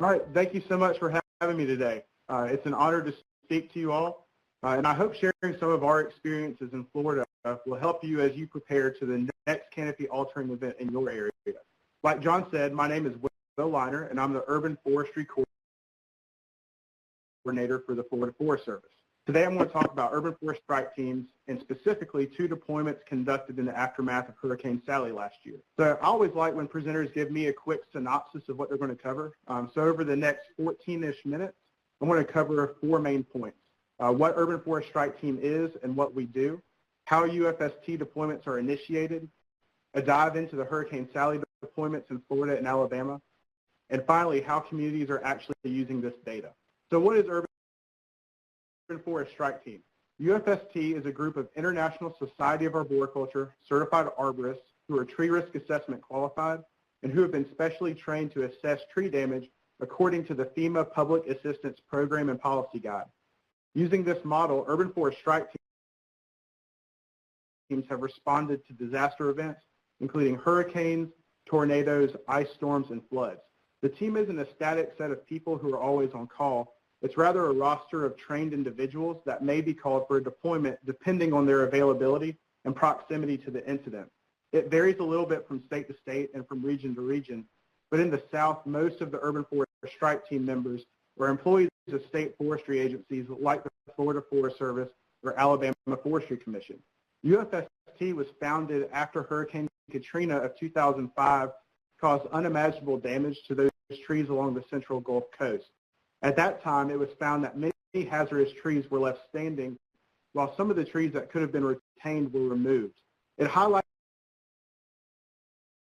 All right, thank you so much for having me today. It's an honor to speak to you all, and I hope sharing some of our experiences in Florida will help you as you prepare to the next canopy altering event in your area. Like John said, my name is Will Liner, and I'm the Urban Forestry Coordinator for the Florida Forest Service. Today I'm going to talk about urban forest strike teams and specifically 2 deployments conducted in the aftermath of Hurricane Sally last year. So I always like when presenters give me a quick synopsis of what they're going to cover. So over the next 14-ish minutes, I'm going to cover 4 main points. What urban forest strike team is and what we do, how UFST deployments are initiated, a dive into the Hurricane Sally deployments in Florida and Alabama, and finally, how communities are actually using this data. So what is urban forest strike team? UFST is a group of International Society of Arboriculture certified arborists who are tree risk assessment qualified and who have been specially trained to assess tree damage according to the FEMA Public Assistance Program and Policy Guide. Using this model, urban forest strike teams have responded to disaster events, including hurricanes, tornadoes, ice storms, and floods. The team isn't a static set of people who are always on call. It's rather a roster of trained individuals that may be called for a deployment depending on their availability and proximity to the incident. It varies a little bit from state to state and from region to region, but in the South, most of the urban forest strike team members are employees of state forestry agencies like the Florida Forest Service or Alabama Forestry Commission. UFST was founded after Hurricane Katrina of 2005 caused unimaginable damage to those trees along the central Gulf Coast. At that time, it was found that many hazardous trees were left standing, while some of the trees that could have been retained were removed. It highlighted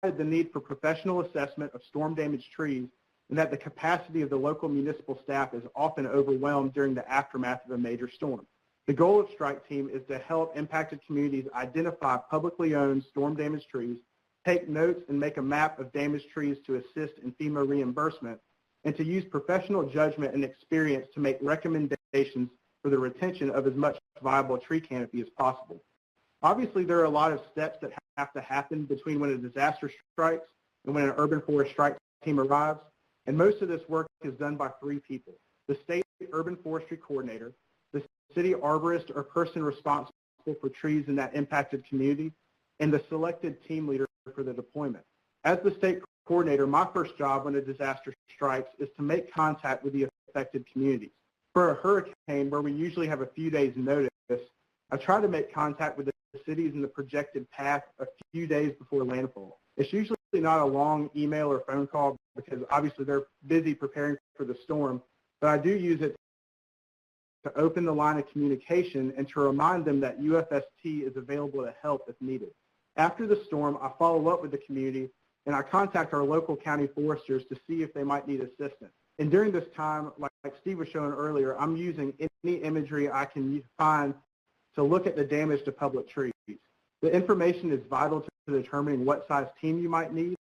the need for professional assessment of storm-damaged trees and that the capacity of the local municipal staff is often overwhelmed during the aftermath of a major storm. The goal of Strike Team is to help impacted communities identify publicly owned storm-damaged trees, take notes and make a map of damaged trees to assist in FEMA reimbursement, and to use professional judgment and experience to make recommendations for the retention of as much viable tree canopy as possible. Obviously, there are a lot of steps that have to happen between when a disaster strikes and when an urban forest strike team arrives, and most of this work is done by 3 people: the state urban forestry coordinator, the city arborist or person responsible for trees in that impacted community, and the selected team leader for the deployment. As the state coordinator, my first job when a disaster strikes is to make contact with the affected communities. For a hurricane, where we usually have a few days' notice, I try to make contact with the cities in the projected path a few days before landfall. It's usually not a long email or phone call because obviously they're busy preparing for the storm, but I do use it to open the line of communication and to remind them that UFST is available to help if needed. After the storm, I follow up with the community and I contact our local county foresters to see if they might need assistance. And during this time, like Steve was showing earlier, I'm using any imagery I can find to look at the damage to public trees. The information is vital to determining what size team you might need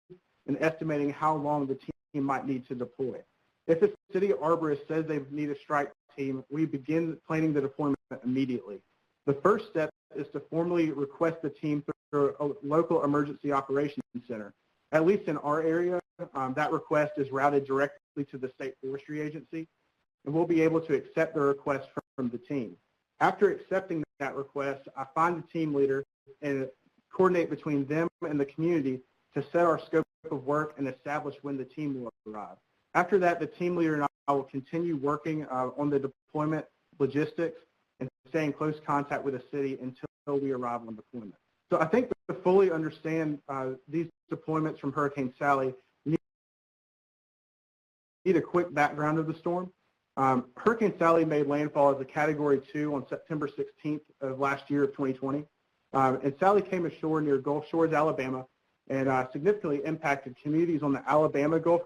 and estimating how long the team might need to deploy. If the city arborist says they need a strike team, we begin planning the deployment immediately. The first step is to formally request the team through a local emergency operations center. At least in our area, that request is routed directly to the state forestry agency, and we'll be able to accept the request from the team. After accepting that request, I find the team leader and coordinate between them and the community to set our scope of work and establish when the team will arrive. After that, the team leader and I will continue working on the deployment logistics and stay in close contact with the city until we arrive on deployment. So I think to fully understand these deployments from Hurricane Sally, we need a quick background of the storm. Hurricane Sally made landfall as a Category 2 on September 16th of last year of 2020. And Sally came ashore near Gulf Shores, Alabama, and significantly impacted communities on the Alabama Gulf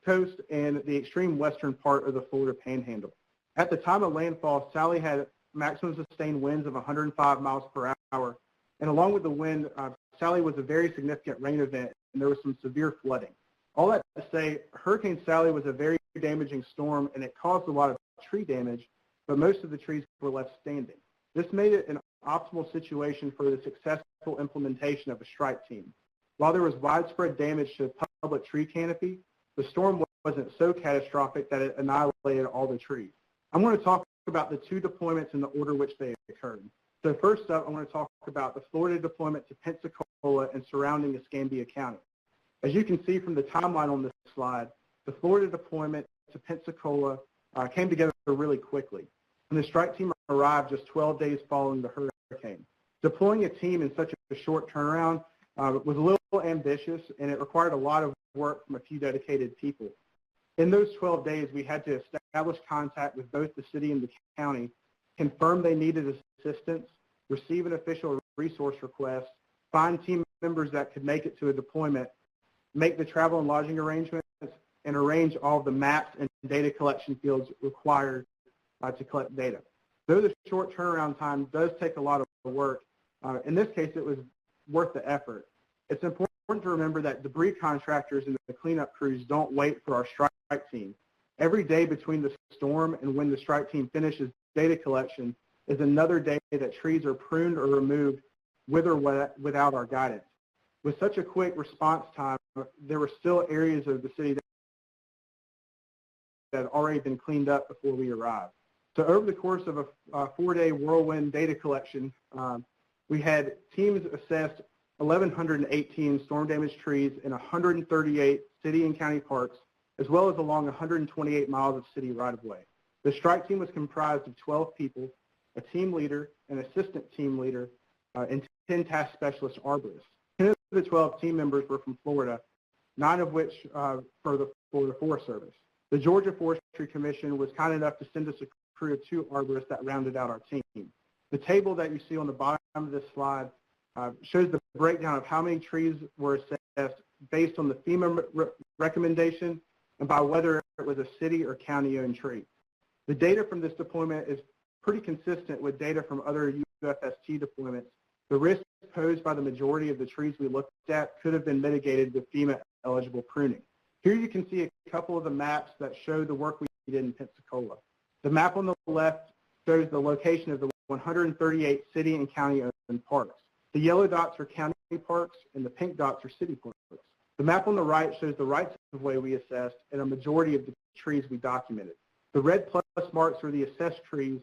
Coast and the extreme western part of the Florida Panhandle. At the time of landfall, Sally had maximum sustained winds of 105 miles per hour. And along with the wind, Sally was a very significant rain event, and there was some severe flooding. All that to say, Hurricane Sally was a very damaging storm, and it caused a lot of tree damage, but most of the trees were left standing. This made it an optimal situation for the successful implementation of a strike team. While there was widespread damage to public tree canopy, the storm wasn't so catastrophic that it annihilated all the trees. I'm going to talk about the two deployments in the order which they occurred. So first up, I want to talk about the Florida deployment to Pensacola and surrounding Escambia County. As you can see from the timeline on this slide, the Florida deployment to Pensacola came together really quickly, and the strike team arrived just 12 days following the hurricane. Deploying a team in such a short turnaround was a little ambitious, and it required a lot of work from a few dedicated people. In those 12 days, we had to establish contact with both the city and the county, confirm they needed assistance, receive an official resource request, find team members that could make it to a deployment, make the travel and lodging arrangements, and arrange all of the maps and data collection fields required to collect data. Though the short turnaround time does take a lot of work, in this case it was worth the effort. It's important to remember that debris contractors and the cleanup crews don't wait for our strike team. Every day between the storm and when the strike team finishes data collection is another day that trees are pruned or removed with or without our guidance. With such a quick response time, there were still areas of the city that had already been cleaned up before we arrived. So over the course of a 4-day whirlwind data collection, we had teams assessed 1,118 storm-damaged trees in 138 city and county parks, as well as along 128 miles of city right-of-way. The strike team was comprised of 12 people, a team leader, an assistant team leader, and 10 task specialist arborists. 10 of the 12 team members were from Florida, 9 of which for the Forest Service. The Georgia Forestry Commission was kind enough to send us a crew of 2 arborists that rounded out our team. The table that you see on the bottom of this slide shows the breakdown of how many trees were assessed based on the FEMA recommendation and by whether it was a city or county-owned tree. The data from this deployment is pretty consistent with data from other UFST deployments. The risk posed by the majority of the trees we looked at could have been mitigated with FEMA-eligible pruning. Here you can see a couple of the maps that show the work we did in Pensacola. The map on the left shows the location of the 138 city and county-owned parks. The yellow dots are county parks, and the pink dots are city parks. The map on the right shows the rights-of-way we assessed and a majority of the trees we documented. The red plus marks are the assessed trees,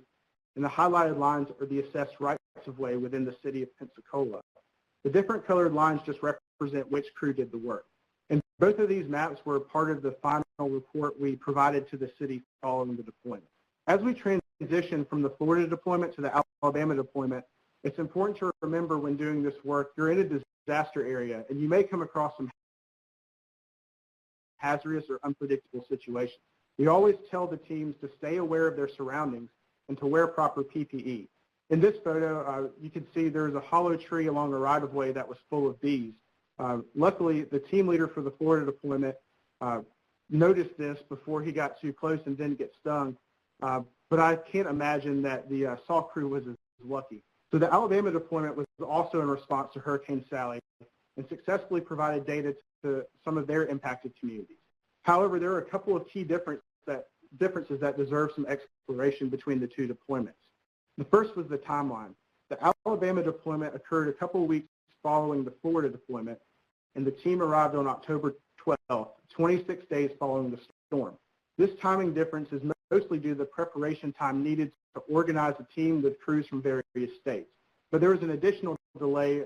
and the highlighted lines are the assessed rights-of-way within the city of Pensacola. The different colored lines just represent which crew did the work. And both of these maps were part of the final report we provided to the city following the deployment. As we transition from the Florida deployment to the Alabama deployment, it's important to remember when doing this work, you're in a disaster area, and you may come across some hazardous or unpredictable situations. We always tell the teams to stay aware of their surroundings and to wear proper PPE. In this photo, you can see there's a hollow tree along a right-of-way that was full of bees. Luckily, the team leader for the Florida deployment noticed this before he got too close and didn't get stung, but I can't imagine that the SAW crew was as lucky. So the Alabama deployment was also in response to Hurricane Sally and successfully provided data to some of their impacted communities. However, there are a couple of key differences that deserve some exploration between the two deployments. The first was the timeline. The Alabama deployment occurred a couple of weeks following the Florida deployment, and the team arrived on October 12th, 26 days following the storm. This timing difference is mostly due to the preparation time needed to organize a team with crews from various states. But there was an additional delay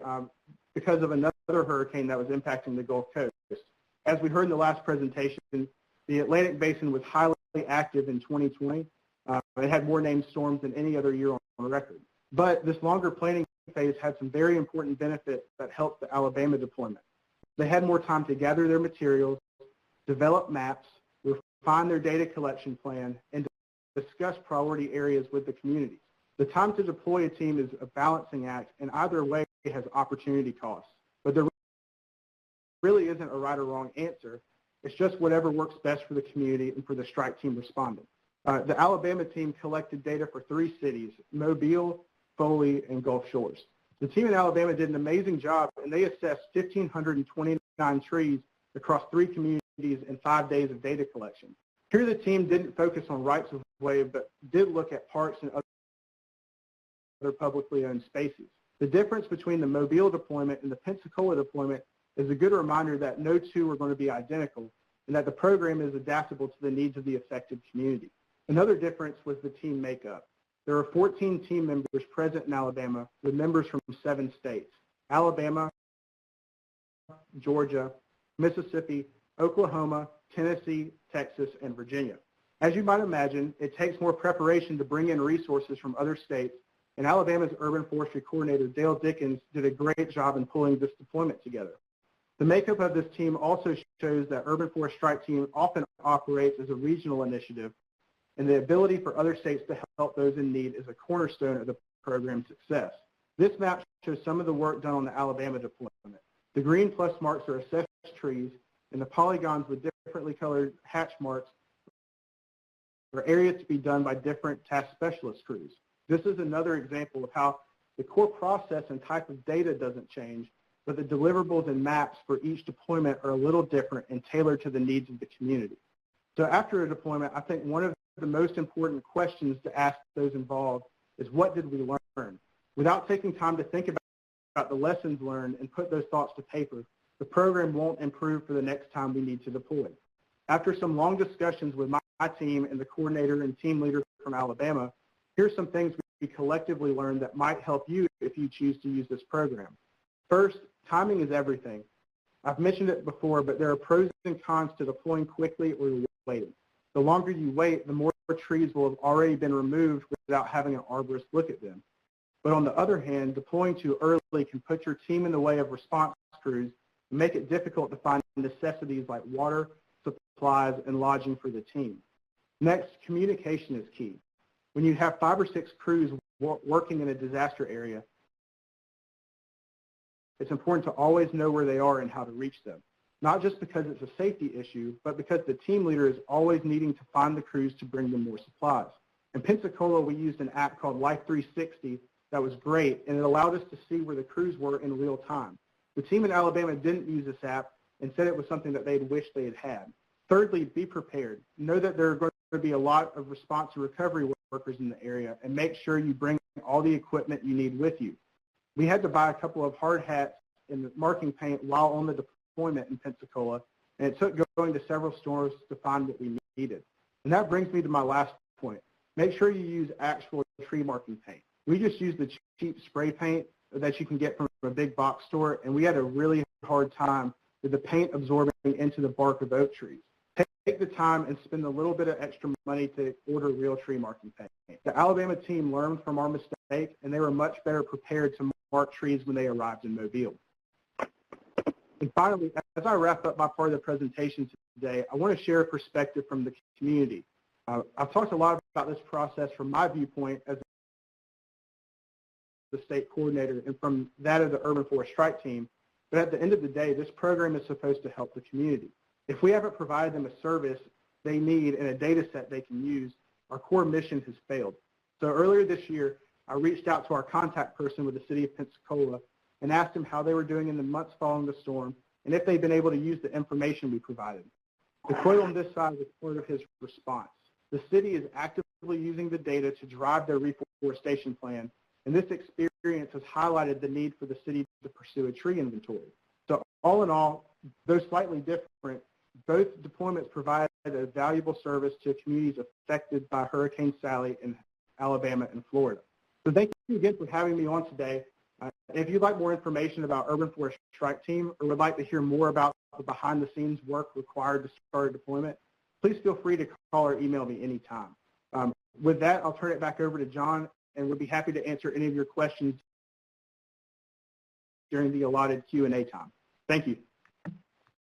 because of another hurricane that was impacting the Gulf Coast. As we heard in the last presentation, the Atlantic Basin was highly active in 2020. It had more named storms than any other year on record. But this longer planning phase had some very important benefits that helped the Alabama deployment. They had more time to gather their materials, develop maps, refine their data collection plan, and discuss priority areas with the communities. The time to deploy a team is a balancing act, and either way has opportunity costs. But there really isn't a right or wrong answer. It's just whatever works best for the community and for the strike team responding. The Alabama team collected data for 3 cities, Mobile, Foley, and Gulf Shores. The team in Alabama did an amazing job, and they assessed 1,529 trees across 3 communities in 5 days of data collection. Here the team didn't focus on rights of way, but did look at parks and other publicly owned spaces. The difference between the Mobile deployment and the Pensacola deployment is a good reminder that no two are going to be identical, and that the program is adaptable to the needs of the affected community. Another difference was the team makeup. There are 14 team members present in Alabama with members from 7 states: Alabama, Georgia, Mississippi, Oklahoma, Tennessee, Texas, and Virginia. As you might imagine, it takes more preparation to bring in resources from other states, and Alabama's Urban Forestry Coordinator, Dale Dickens, did a great job in pulling this deployment together. The makeup of this team also shows that Urban Forest Strike Team often operates as a regional initiative, and the ability for other states to help those in need is a cornerstone of the program's success. This map shows some of the work done on the Alabama deployment. The green plus marks are assessed trees, and the polygons with differently colored hatch marks are areas to be done by different task specialist crews. This is another example of how the core process and type of data doesn't change, but the deliverables and maps for each deployment are a little different and tailored to the needs of the community. So after a deployment, I think one of the most important questions to ask those involved is, what did we learn? Without taking time to think about the lessons learned and put those thoughts to paper, the program won't improve for the next time we need to deploy. After some long discussions with my team and the coordinator and team leader from Alabama, here's some things we collectively learned that might help you if you choose to use this program. First, timing is everything. I've mentioned it before, but there are pros and cons to deploying quickly or waiting. The longer you wait, the more trees will have already been removed without having an arborist look at them. But on the other hand, deploying too early can put your team in the way of response crews and make it difficult to find necessities like water, supplies, and lodging for the team. Next, communication is key. When you have 5 or 6 crews working in a disaster area, it's important to always know where they are and how to reach them. Not just because it's a safety issue, but because the team leader is always needing to find the crews to bring them more supplies. In Pensacola, we used an app called Life 360 that was great, and it allowed us to see where the crews were in real time. The team in Alabama didn't use this app and said it was something that they'd wished they had had. Thirdly, be prepared. Know that there are going to be a lot of response and recovery workers in the area, and make sure you bring all the equipment you need with you. We had to buy a couple of hard hats and marking paint while on the deployment in Pensacola, and it took going to several stores to find what we needed. And that brings me to my last point. Make sure you use actual tree marking paint. We just used the cheap spray paint that you can get from a big box store, and we had a really hard time with the paint absorbing into the bark of oak trees. Take the time and spend a little bit of extra money to order real tree marking paint. The Alabama team learned from our mistake, and they were much better prepared to mark trees when they arrived in Mobile. And finally, as I wrap up my part of the presentation today, I want to share a perspective from the community. I've talked a lot about this process from my viewpoint as the state coordinator and from that of the Urban Forest Strike Team, but at the end of the day, this program is supposed to help the community. If we haven't provided them a service they need and a data set they can use, our core mission has failed. So earlier this year, I reached out to our contact person with the city of Pensacola and asked them how they were doing in the months following the storm and if they'd been able to use the information we provided. The quote on this side was part of his response. The city is actively using the data to drive their reforestation plan, and this experience has highlighted the need for the city to pursue a tree inventory. So all in all, though slightly different, both deployments provide a valuable service to communities affected by Hurricane Sally in Alabama and Florida. So thank you again for having me on today. If you'd like more information about Urban Forest Strike Team or would like to hear more about the behind-the-scenes work required to start a deployment, please feel free to call or email me anytime. With that, I'll turn it back over to John, and we'll be happy to answer any of your questions during the allotted Q&A time. Thank you.